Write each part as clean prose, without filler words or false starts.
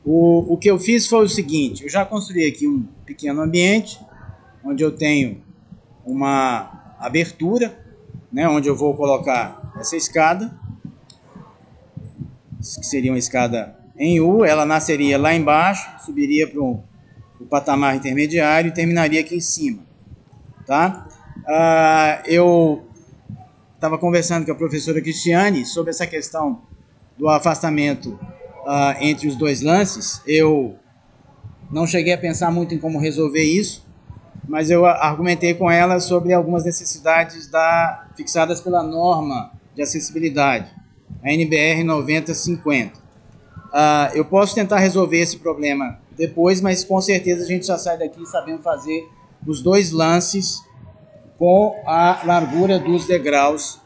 O que eu fiz foi o seguinte: eu já construí aqui um pequeno ambiente, onde eu tenho uma abertura, né, onde eu vou colocar essa escada, que seria uma escada em U, ela nasceria lá embaixo, subiria para o patamar intermediário e terminaria aqui em cima, tá? Eu estava conversando com a professora Cristiane sobre essa questão do afastamento entre os dois lances. Eu não cheguei a pensar muito em como resolver isso, mas eu argumentei com ela sobre algumas necessidades fixadas pela norma de acessibilidade, a NBR 9050. Eu posso tentar resolver esse problema depois, mas com certeza a gente já sai daqui sabendo fazer os dois lances com a largura dos degraus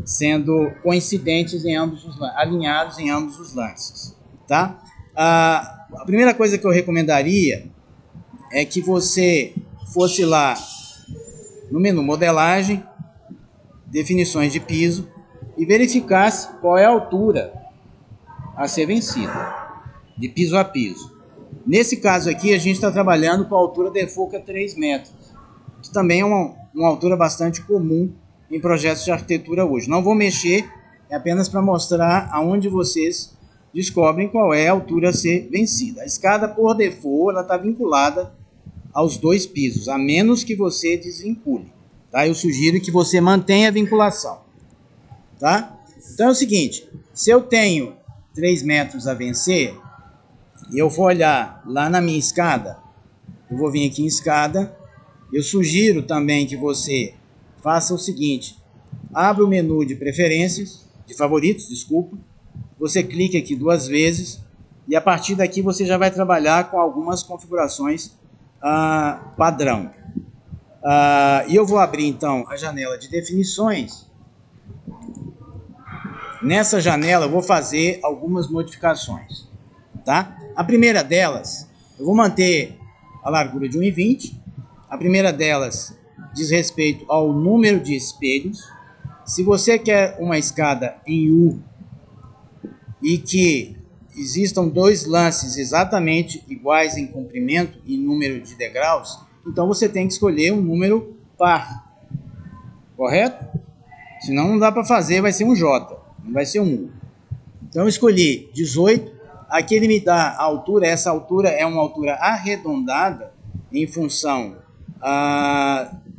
sendo coincidentes em ambos os lances, alinhados em ambos os lances, tá? A primeira coisa que eu recomendaria é que você fosse lá no menu modelagem, definições de piso, e verificasse qual é a altura a ser vencida, de piso a piso. Nesse caso aqui, a gente está trabalhando com a altura default, que é 3 metros, que também é uma altura bastante comum em projetos de arquitetura hoje. Não vou mexer, é apenas para mostrar aonde vocês descobrem qual é a altura a ser vencida. A escada, por default, ela está vinculada aos 2 pisos, a menos que você desvincule, tá? Eu sugiro que você mantenha a vinculação, tá? Então é o seguinte: se eu tenho 3 metros a vencer, e eu vou olhar lá na minha escada, eu vou vir aqui em escada, eu sugiro também que você faça o seguinte: abra o menu de preferências, de favoritos, desculpa, você clica aqui 2 vezes, e a partir daqui você já vai trabalhar com algumas configurações padrão. E eu vou abrir então a janela de definições. Nessa janela eu vou fazer algumas modificações, tá? A primeira delas, eu vou manter a largura de 1,20. A primeira delas diz respeito ao número de espelhos. Se você quer uma escada em U e que existam 2 lances exatamente iguais em comprimento e número de degraus, então você tem que escolher um número par, correto? Senão não dá para fazer, vai ser um J, não vai ser um U. Então eu escolhi 18, aqui ele me dá a altura, essa altura é uma altura arredondada em função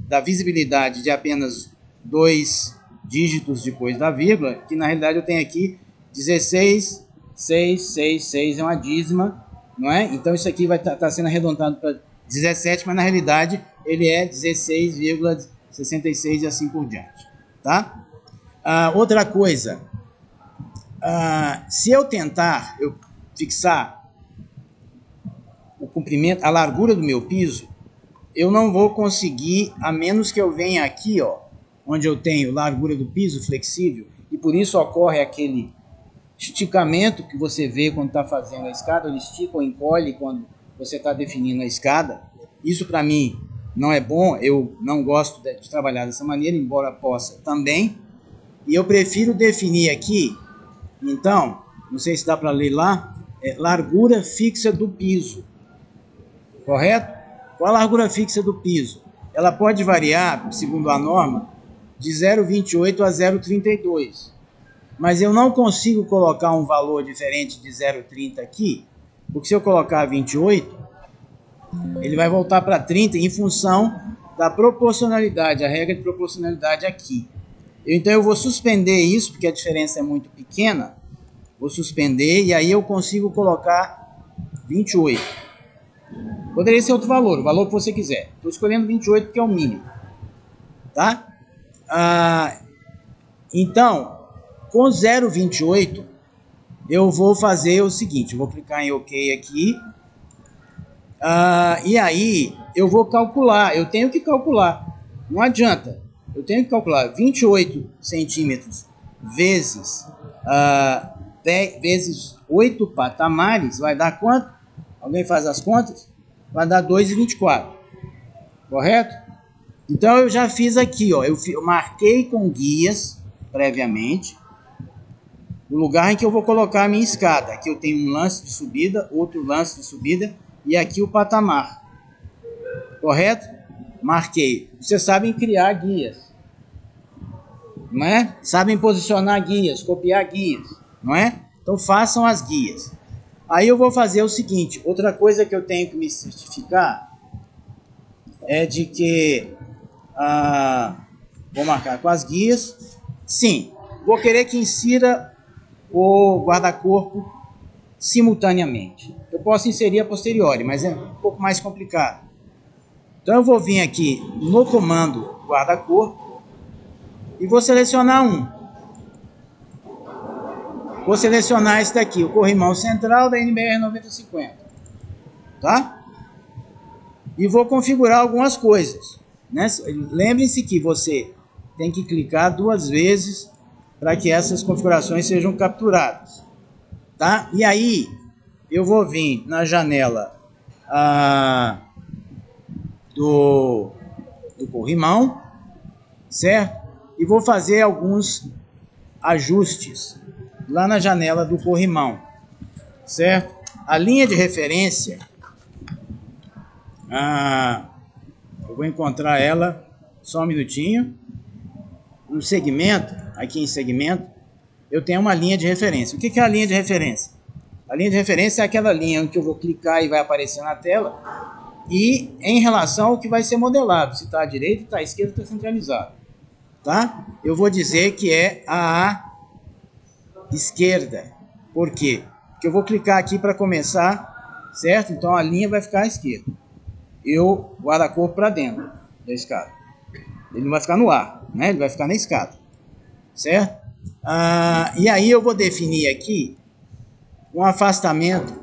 da visibilidade de apenas 2 dígitos depois da vírgula, que na realidade eu tenho aqui 16,666, é uma dízima, não é? Então isso aqui vai estar sendo arredondado para 17, mas na realidade ele é 16,66 e assim por diante, tá? Outra coisa, se eu tentar fixar o comprimento, a largura do meu piso, eu não vou conseguir, a menos que eu venha aqui, ó, onde eu tenho largura do piso flexível, e por isso ocorre aquele esticamento que você vê quando está fazendo a escada, ele estica ou encolhe quando você está definindo a escada. Isso para mim não é bom, eu não gosto de trabalhar dessa maneira, embora possa também, e eu prefiro definir aqui, então, não sei se dá para ler lá, largura fixa do piso, correto? Qual a largura fixa do piso? Ela pode variar, segundo a norma, de 0,28 a 0,32. Mas eu não consigo colocar um valor diferente de 0,30 aqui, porque se eu colocar 28, ele vai voltar para 30 em função da proporcionalidade, a regra de proporcionalidade aqui. Então eu vou suspender isso, porque a diferença é muito pequena, vou suspender e aí eu consigo colocar 28. Poderia ser outro valor, o valor que você quiser. Estou escolhendo 28 porque é o mínimo, tá? Então, com 0,28, eu vou fazer o seguinte, eu vou clicar em OK aqui, e aí eu vou calcular, eu tenho que calcular, não adianta, eu tenho que calcular 28 centímetros vezes 8 patamares, vai dar quanto? Alguém faz as contas? Vai dar 2,24, correto? Então eu já fiz aqui, ó, eu marquei com guias previamente, o lugar em que eu vou colocar a minha escada. Aqui eu tenho um lance de subida, outro lance de subida e aqui o patamar. Correto? Marquei. Vocês sabem criar guias, não é? Sabem posicionar guias, copiar guias, não é? Então façam as guias. Aí eu vou fazer o seguinte, outra coisa que eu tenho que me certificar é de que vou marcar com as guias. Sim, vou querer que insira o guarda-corpo simultaneamente. Eu posso inserir a posteriori, mas é um pouco mais complicado. Então eu vou vir aqui no comando guarda-corpo e vou selecionar um. Vou selecionar esse daqui, o corrimão central da NBR 9050. Tá? E vou configurar algumas coisas, né? Lembrem-se que você tem que clicar 2 vezes para que essas configurações sejam capturadas. Tá? E aí eu vou vir na janela do corrimão, certo? E vou fazer alguns ajustes lá na janela do corrimão, certo? A linha de referência, eu vou encontrar ela, só um minutinho. No segmento, aqui em segmento, eu tenho uma linha de referência. O que é a linha de referência? A linha de referência é aquela linha em que eu vou clicar e vai aparecer na tela e em relação ao que vai ser modelado, se está à direita, está à esquerda, está centralizado. Tá? Eu vou dizer que é a esquerda. Por quê? Porque eu vou clicar aqui para começar, certo? Então a linha vai ficar à esquerda. E o guarda-corpo para dentro da escada. Ele não vai ficar no ar, né? Ele vai ficar na escada, certo? E aí eu vou definir aqui um afastamento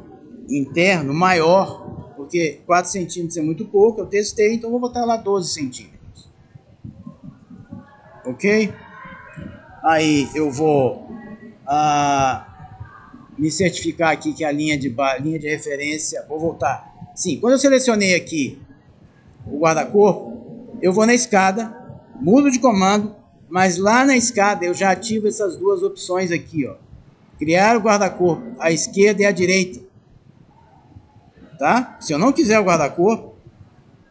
interno maior, porque 4 centímetros é muito pouco, eu testei, então vou botar lá 12 centímetros. Ok? Aí eu vou me certificar aqui que a linha de referência, vou voltar. Sim, quando eu selecionei aqui o guarda-corpo, eu vou na escada, mudo de comando, mas lá na escada eu já ativo essas 2 opções aqui, ó. Criar o guarda-corpo à esquerda e à direita. Tá? Se eu não quiser o guarda-corpo,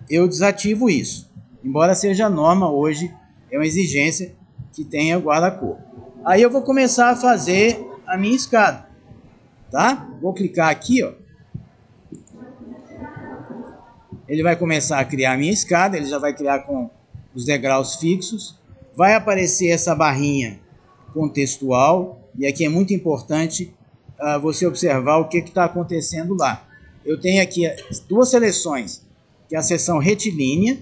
eu desativo isso. Embora seja norma hoje, é uma exigência que tenha o guarda-corpo. Aí eu vou começar a fazer a minha escada. Tá? Vou clicar aqui, ó. Ele vai começar a criar a minha escada, ele já vai criar com os degraus fixos. Vai aparecer essa barrinha contextual, e aqui é muito importante você observar o que está acontecendo lá. Eu tenho aqui 2 seleções, que é a seção retilínea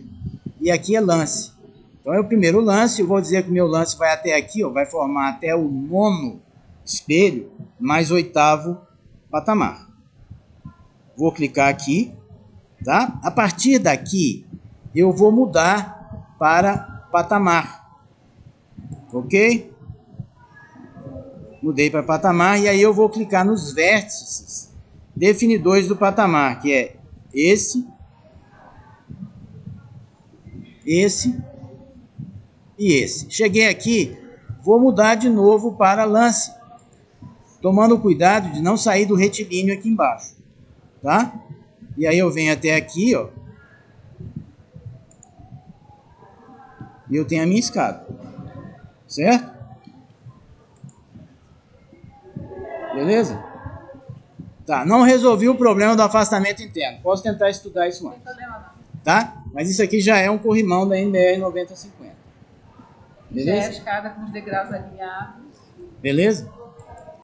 e aqui é lance. Então é o primeiro lance, eu vou dizer que o meu lance vai até aqui, ó, vai formar até o 9º espelho, mais 8º patamar. Vou clicar aqui, tá? A partir daqui, eu vou mudar para patamar, ok? Mudei para patamar e aí eu vou clicar nos vértices definidores do patamar, que é esse e esse. Cheguei aqui, vou mudar de novo para lance, tomando cuidado de não sair do retilíneo aqui embaixo, tá? E aí eu venho até aqui, ó, e eu tenho a minha escada, certo? Beleza? Tá, não resolvi o problema do afastamento interno. Posso tentar estudar isso antes. Tá? Mas isso aqui já é um corrimão da NBR 9050. Beleza? Já é a escada com os degraus alinhados. Beleza?